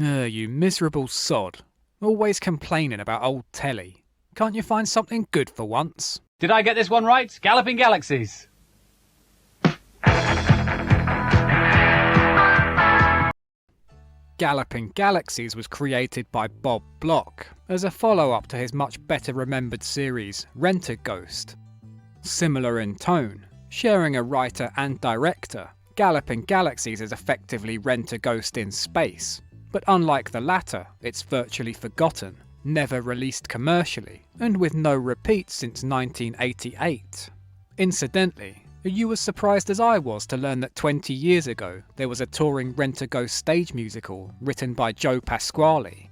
You miserable sod. Always complaining about old telly. Can't you find something good for once? Did I get this one right? Galloping Galaxies. Galloping Galaxies was created by Bob Block as a follow-up to his much better remembered series Rentaghost. Similar in tone, sharing a writer and director, Galloping Galaxies is effectively Rentaghost in space, but unlike the latter, it's virtually forgotten, never released commercially, and with no repeats since 1988. Incidentally, are you as surprised as I was to learn that 20 years ago there was a touring Rentaghost stage musical written by Joe Pasquale?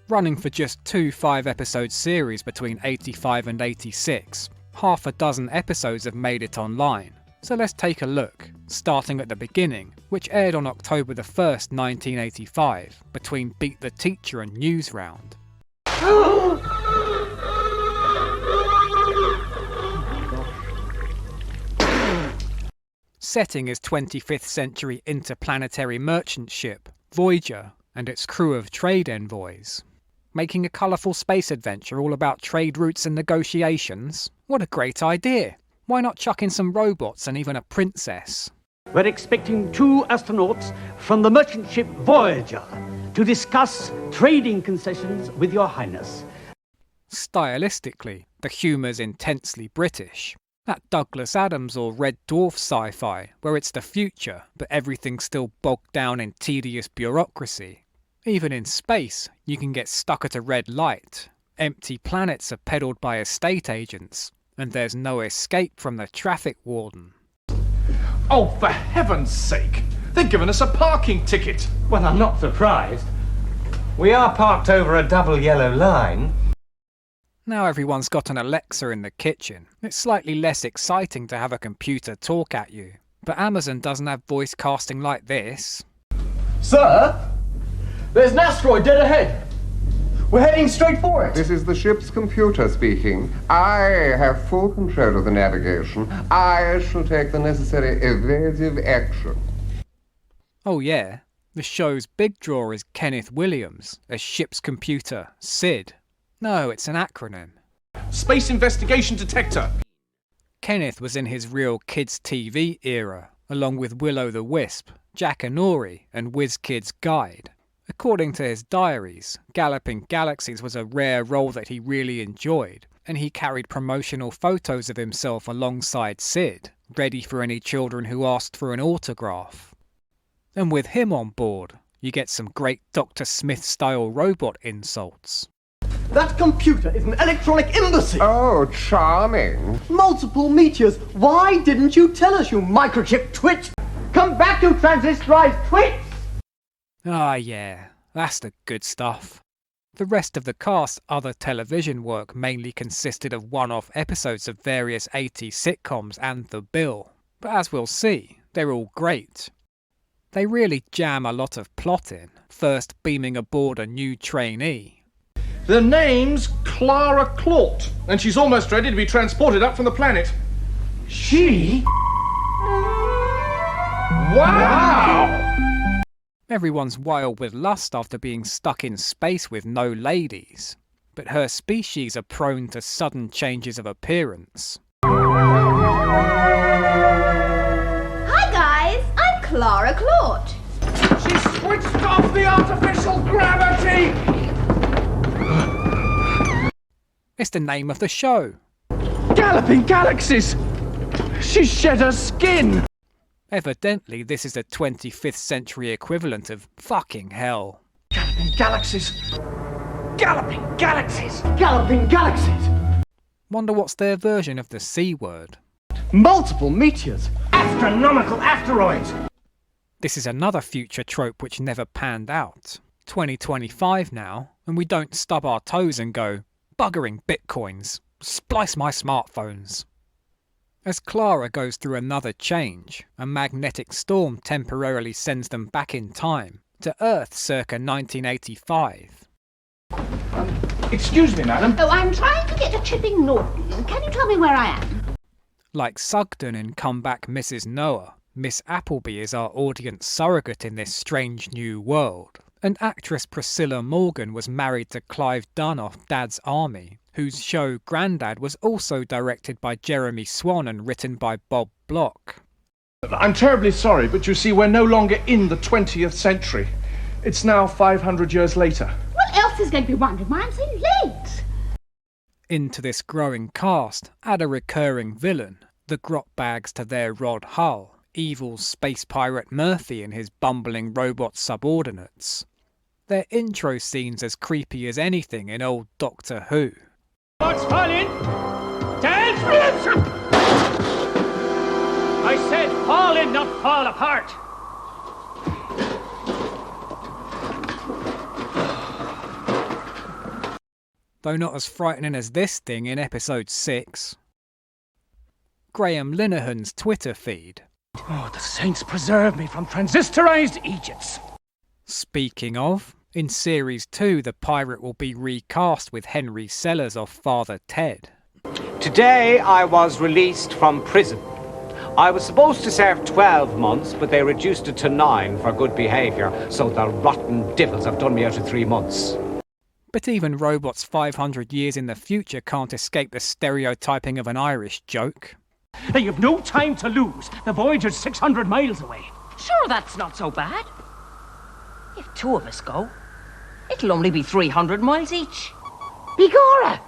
Running for just 2 5-episode series between 85 and 86, half a dozen episodes have made it online. So let's take a look, starting at the beginning, which aired on October the 1st, 1985, between Beat the Teacher and News Round. Setting is 25th century interplanetary merchant ship, Voyager, and its crew of trade envoys. Making a colourful space adventure all about trade routes and negotiations? What a great idea! Why not chuck in some robots and even a princess? We're expecting 2 astronauts from the merchant ship Voyager to discuss trading concessions with Your Highness. Stylistically, the humour's intensely British. That Douglas Adams or Red Dwarf sci-fi, where it's the future, but everything's still bogged down in tedious bureaucracy. Even in space, you can get stuck at a red light. Empty planets are peddled by estate agents, and there's no escape from the traffic warden. Oh, for heaven's sake! They've given us a parking ticket! Well, I'm not surprised. We are parked over a double yellow line. Now everyone's got an Alexa in the kitchen. It's slightly less exciting to have a computer talk at you. But Amazon doesn't have voice casting like this. Sir, there's an asteroid dead ahead. We're heading straight for it. This is the ship's computer speaking. I have full control of the navigation. I shall take the necessary evasive action. Oh yeah, the show's big draw is Kenneth Williams as ship's computer, SID. No, it's an acronym. Space Investigation Detector. Kenneth was in his real kids' TV era, along with Will-O-the-Wisp, Jack Anori, and WizKid's Guide. According to his diaries, Galloping Galaxies was a rare role that he really enjoyed, and he carried promotional photos of himself alongside Sid, ready for any children who asked for an autograph. And with him on board, you get some great Dr. Smith-style robot insults. That computer is an electronic embassy. Oh, charming. Multiple meteors. Why didn't you tell us, you microchip twit? Come back, you transistorized twits! Ah yeah, that's the good stuff. The rest of the cast's other television work mainly consisted of one-off episodes of various 80s sitcoms and The Bill. But as we'll see, they're all great. They really jam a lot of plot in, first beaming aboard a new trainee. The name's Clara Claught, and she's almost ready to be transported up from the planet. She? Wow! Everyone's wild with lust after being stuck in space with no ladies, but her species are prone to sudden changes of appearance. Hi guys, I'm Clara Claught. She switched off the artificial gravity! It's the name of the show. Galloping Galaxies! She's shed her skin! Evidently, this is the 25th century equivalent of fucking hell. Galloping Galaxies! Galloping Galaxies! Galloping Galaxies! Wonder what's their version of the C word. Multiple meteors. Astronomical asteroids. This is another future trope which never panned out. 2025 now, and we don't stub our toes and go, buggering bitcoins, splice my smartphones. As Clara goes through another change, a magnetic storm temporarily sends them back in time, to Earth circa 1985. Excuse me, madam. Oh, I'm trying to get to Chipping Norton. Can you tell me where I am? Like Sugden in Come Back Mrs. Noah, Miss Appleby is our audience surrogate in this strange new world. And actress Priscilla Morgan was married to Clive Dunn off Dad's Army, whose show Grandad was also directed by Jeremy Swan and written by Bob Bloch. I'm terribly sorry, but you see, we're no longer in the 20th century. It's now 500 years later. What else is going to be wondering why I'm so late? Into this growing cast, add a recurring villain, the grotbags to their Rod Hull, evil space pirate Murphy and his bumbling robot subordinates. Their intro scene's as creepy as anything in old Doctor Who. What's falling? Dance! I said fall in, not fall apart. Though not as frightening as this thing in episode 6. Graham Linehan's Twitter feed. Oh, the saints preserve me from transistorized Egypts. Speaking of, in Series 2 the pirate will be recast with Henry Sellers of Father Ted. Today I was released from prison. I was supposed to serve 12 months, but they reduced it to 9 for good behaviour, so the rotten devils have done me out of 3 months. But even robots 500 years in the future can't escape the stereotyping of an Irish joke. Now you've no time to lose. The Voyager's 600 miles away. Sure, that's not so bad. If 2 of us go, it'll only be 300 miles each. Begorra!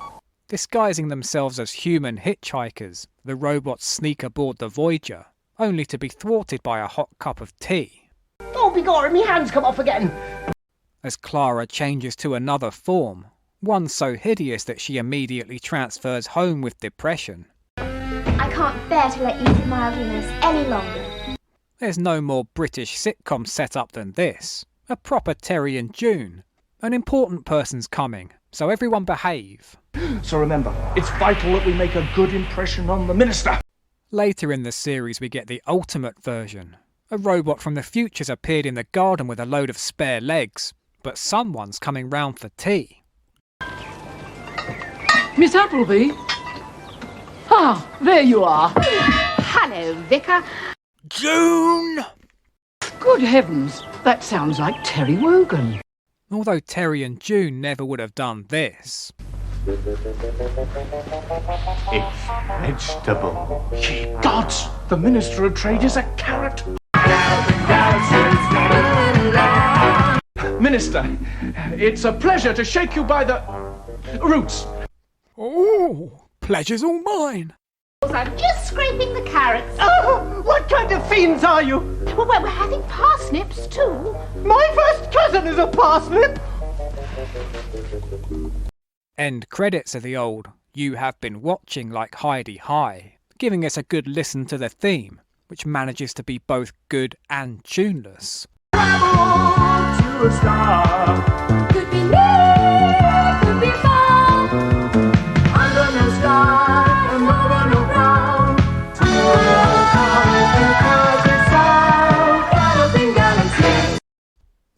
Disguising themselves as human hitchhikers, the robots sneak aboard the Voyager, only to be thwarted by a hot cup of tea. Oh, begorra, me hands come off again. As Clara changes to another form, one so hideous that she immediately transfers home with depression. I can't bear to let you do my ugliness any longer. There's no more British sitcom setup than this. A proper Terry and June. An important person's coming, so everyone behave. So remember, it's vital that we make a good impression on the minister. Later in the series we get the ultimate version. A robot from the future's appeared in the garden with a load of spare legs, but someone's coming round for tea. Miss Appleby? Ah, there you are. Hello, Vicar. June! Good heavens, that sounds like Terry Wogan. Although Terry and June never would have done this. It's vegetable. Ye gods! The Minister of Trade is a carrot. Minister, it's a pleasure to shake you by the roots. Oh, pleasure's all mine. I'm just scraping the carrots. Oh, what kind of fiends are you? Well, we're having parsnips too. My first cousin is a parsnip. End credits are the old "You have been watching" like Heidi High, giving us a good listen to the theme, which manages to be both good and tuneless. Could be near, could be far. Under the sky, and over no ground. To Galloping Galaxies.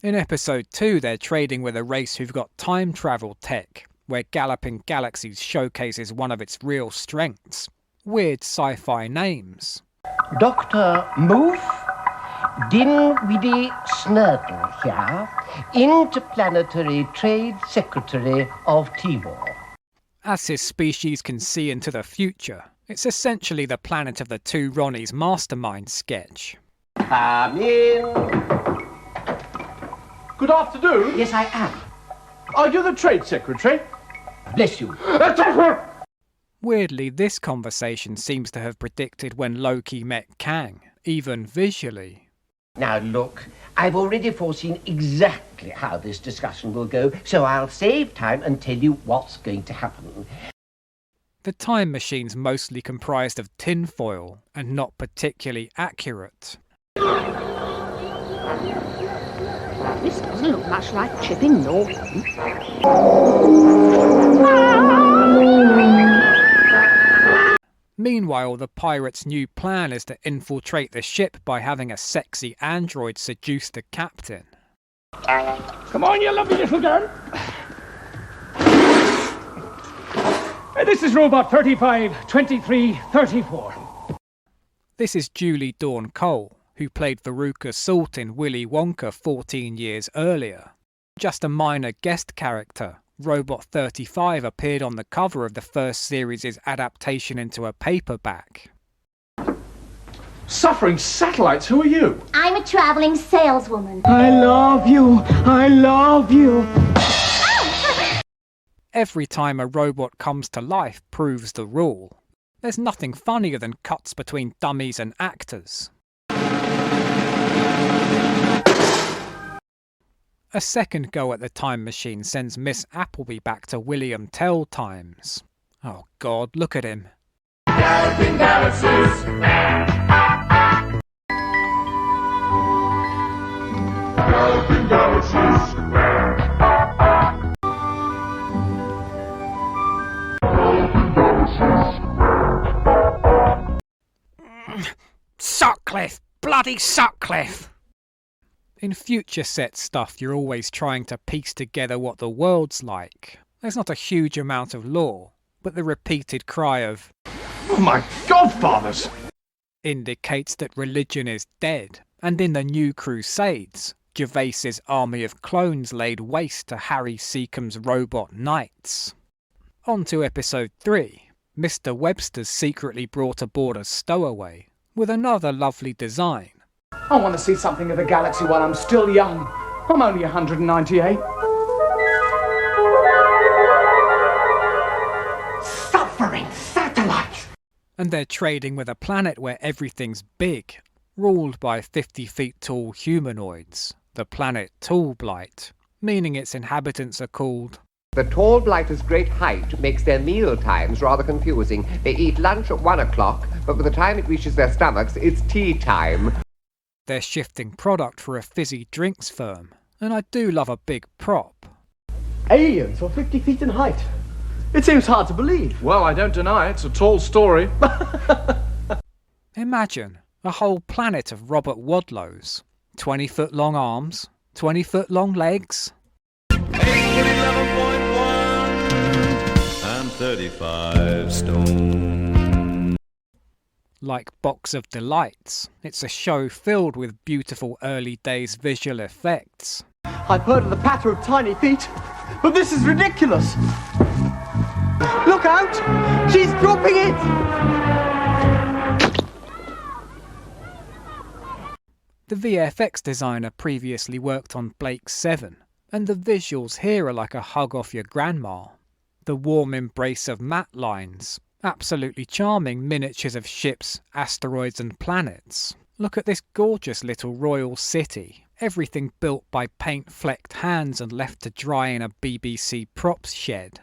In episode 2 they're trading with a race who've got time travel tech, where Galloping Galaxies showcases one of its real strengths. Weird sci-fi names. Dr. Moof Dinwiddie Snurtle here, Interplanetary Trade Secretary of Timor. As his species can see into the future, it's essentially the Planet of the Two Ronnies mastermind sketch. Come in. Good afternoon. Yes, I am. Are you the Trade Secretary? Bless you. Weirdly, this conversation seems to have predicted when Loki met Kang, even visually. Now look, I've already foreseen exactly how this discussion will go, so I'll save time and tell you what's going to happen. The time machine's mostly comprised of tinfoil and not particularly accurate. This doesn't look much like Chipping Norton. Meanwhile, the pirates' new plan is to infiltrate the ship by having a sexy android seduce the captain. Come on, you lovely little girl. This is Robot 352334. This is Julie Dawn Cole, who played Veruca Salt in Willy Wonka 14 years earlier. Just a minor guest character, Robot 35 appeared on the cover of the first series' adaptation into a paperback. Suffering satellites, who are you? I'm a traveling saleswoman. I love you. I love you. Every time a robot comes to life proves the rule. There's nothing funnier than cuts between dummies and actors. A second go at the time machine sends Miss Appleby back to William Tell times. Oh God, look at him. Galloping Galaxies. Galloping Galaxies. Sutcliffe! Bloody Sutcliffe! In future set stuff, you're always trying to piece together what the world's like. There's not a huge amount of lore, but the repeated cry of "Oh my godfathers!" indicates that religion is dead, and in the New Crusades, Gervais's army of clones laid waste to Harry Seacombe's robot knights. On to episode 3. Mr. Webster's secretly brought aboard a stowaway, with another lovely design. I want to see something of the galaxy while I'm still young. I'm only 198. Suffering satellites! And they're trading with a planet where everything's big, ruled by 50 feet tall humanoids, the planet Tallblight, meaning its inhabitants are called... The Tallblighters' great height makes their meal times rather confusing. They eat lunch at 1 o'clock, but by the time it reaches their stomachs, it's tea time. They're shifting product for a fizzy drinks firm, and I do love a big prop. Aliens are 50 feet in height. It seems hard to believe. Well, I don't deny it's a tall story. Imagine a whole planet of Robert Wadlows. 20-foot long arms, 20-foot long legs. 11.1 and 35 stone. Like Box of Delights, it's a show filled with beautiful early days visual effects. I've heard of the patter of tiny feet, but this is ridiculous. Look out! She's dropping it! The VFX designer previously worked on Blake 7, and the visuals here are like a hug off your grandma. The warm embrace of matte lines, absolutely charming miniatures of ships, asteroids and planets. Look at this gorgeous little royal city, everything built by paint-flecked hands and left to dry in a BBC props shed.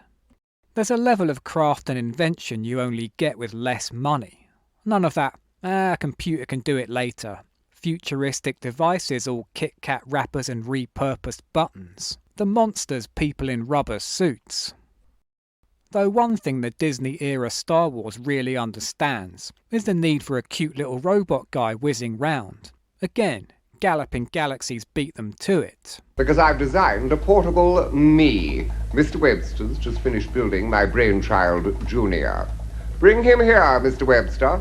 There's a level of craft and invention you only get with less money. None of that, a computer can do it later. Futuristic devices, all Kit-Kat wrappers and repurposed buttons. The monsters people in rubber suits. Though one thing the Disney-era Star Wars really understands is the need for a cute little robot guy whizzing round. Again, Galloping Galaxies beat them to it. Because I've designed a portable me. Mr. Webster's just finished building my brainchild, Junior. Bring him here, Mr. Webster.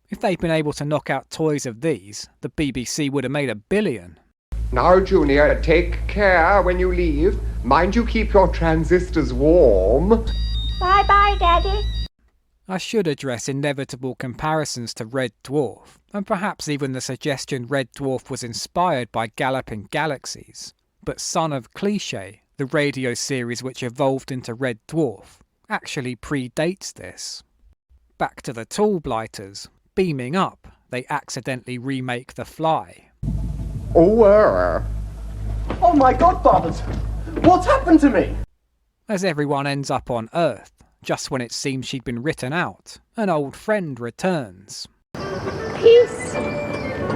If they'd been able to knock out toys of these, the BBC would have made $1 billion. Now, Junior, take care when you leave. Mind you keep your transistors warm. Bye-bye, Daddy. I should address inevitable comparisons to Red Dwarf, and perhaps even the suggestion Red Dwarf was inspired by Galloping Galaxies. But Son of Cliché, the radio series which evolved into Red Dwarf, actually predates this. Back to the Tallblighters. Beaming up, they accidentally remake The Fly. Oh, Oh my godfathers! What's happened to me? As everyone ends up on Earth, just when it seems she'd been written out, an old friend returns. Peace.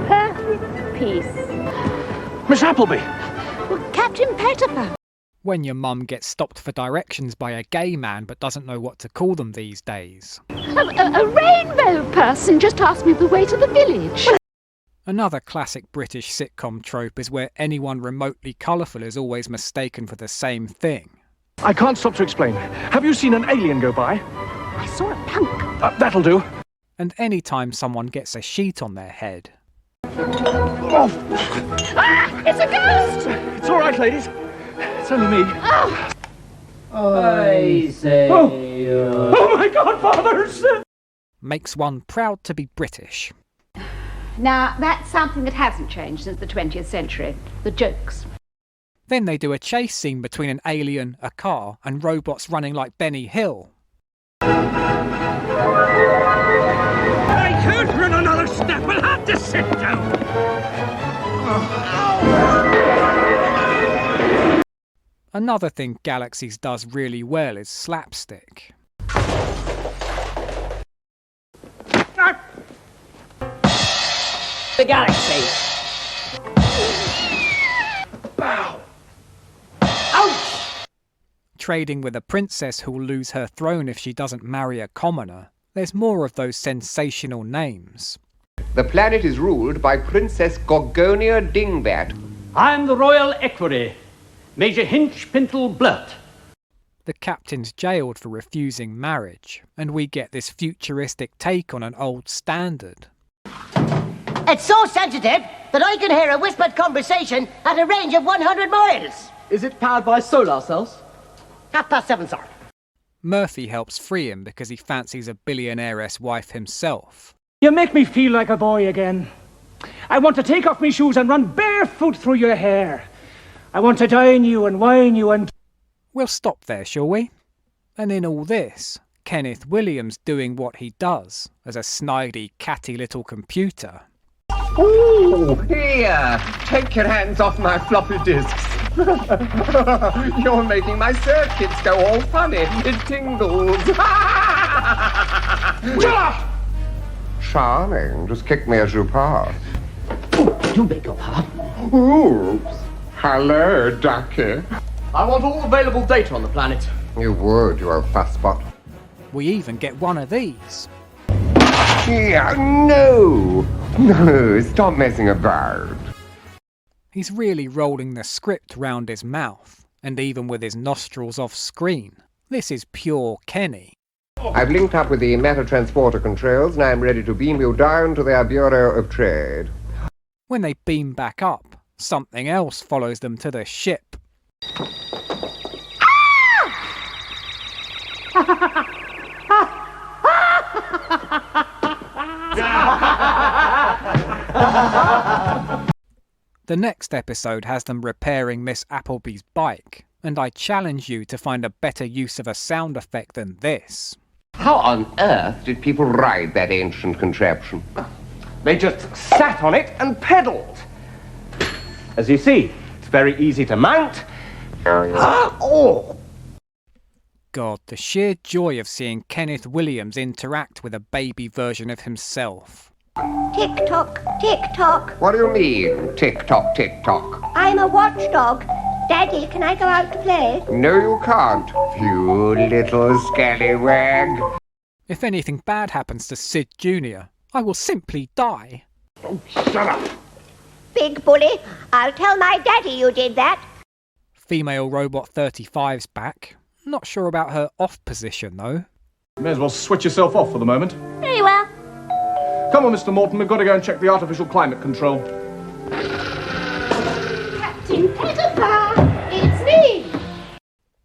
Perfect peace. Miss Appleby! Well, Captain Pettifer. When your mum gets stopped for directions by a gay man but doesn't know what to call them these days. A rainbow person just asked me the way to the village. Another classic British sitcom trope is where anyone remotely colourful is always mistaken for the same thing. I can't stop to explain. Have you seen an alien go by? I saw a punk. That'll do. And any time someone gets a sheet on their head. Oh. Ah! It's a ghost! It's all right, ladies. It's only me. I say... Oh my godfathers! Makes one proud to be British. Now, that's something that hasn't changed since the 20th century. The jokes. Then they do a chase scene between an alien, a car, and robots running like Benny Hill. I can't run another step. I'll have to sit down. Another thing Galaxies does really well is slapstick. The Galaxies. Bow. Ouch! Trading with a princess who'll lose her throne if she doesn't marry a commoner. There's more of those sensational names. The planet is ruled by Princess Gorgonia Dingbat. I'm the Royal Equerry, Major Hinch Pintle Blurt. The captain's jailed for refusing marriage, and we get this futuristic take on an old standard. It's so sensitive that I can hear a whispered conversation at a range of 100 miles. Is it powered by solar cells? 7:30, sir. Murphy helps free him because he fancies a billionaire-esque wife himself. You make me feel like a boy again. I want to take off my shoes and run barefoot through your hair. I want to dine you and wine you and... We'll stop there, shall we? And in all this, Kenneth Williams doing what he does as a snidey, catty little computer. Ooh, here, take your hands off my floppy disks. You're making my circuits go all funny. It tingles. Charming. Just kick me as you pass. You beg your pardon. Oops. Hello, ducky. I want all available data on the planet. You would, you old fastspot. We even get one of these. Yeah, no! No, stop messing about. He's really rolling the script round his mouth, and even with his nostrils off screen. This is pure Kenny. I've linked up with the matter transporter controls, and I'm ready to beam you down to their Bureau of Trade. When they beam back up, something else follows them to the ship. The next episode has them repairing Miss Appleby's bike, and I challenge you to find a better use of a sound effect than this. How on earth did people ride that ancient contraption? They just sat on it and pedalled. As you see, it's very easy to mount. Oh! God, the sheer joy of seeing Kenneth Williams interact with a baby version of himself. Tick-tock, tick-tock. What do you mean, tick-tock, tick-tock? I'm a watchdog. Daddy, can I go out to play? No, you can't, you little scallywag. If anything bad happens to Sid Jr., I will simply die. Oh, shut up. Big bully. I'll tell my daddy you did that. Female Robot 35's back. Not sure about her off position, though. May as well switch yourself off for the moment. Very well. Come on, Mr. Morton, we've got to go and check the artificial climate control. Captain Pettifer, it's me.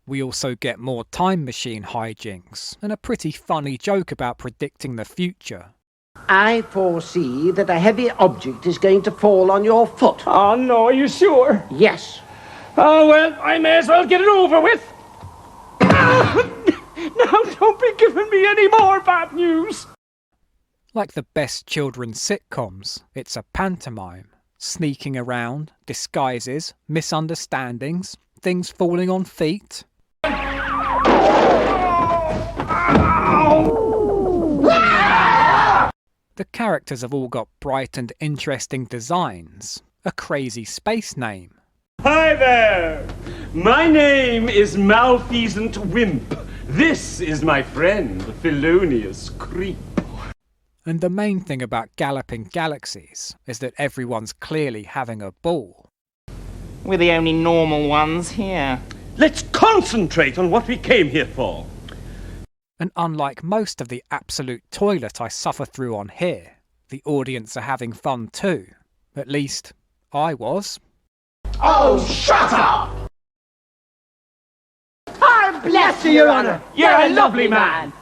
We also get more time machine hijinks, and a pretty funny joke about predicting the future. I foresee that a heavy object is going to fall on your foot. Oh, no, are you sure? Yes. Oh, well, I may as well get it over with. Now, don't be giving me any more bad news. Like the best children's sitcoms, it's a pantomime. Sneaking around, disguises, misunderstandings, things falling on feet. The characters have all got bright and interesting designs. A crazy space name. Hi there! My name is Malfeasant Wimp. This is my friend, Felonious Creep. And the main thing about Galloping Galaxies is that everyone's clearly having a ball. We're the only normal ones here. Let's concentrate on what we came here for. And unlike most of the absolute toilet I suffer through on here, the audience are having fun too. At least, I was. Oh, shut up! bless you, Your Honour. You're a lovely man.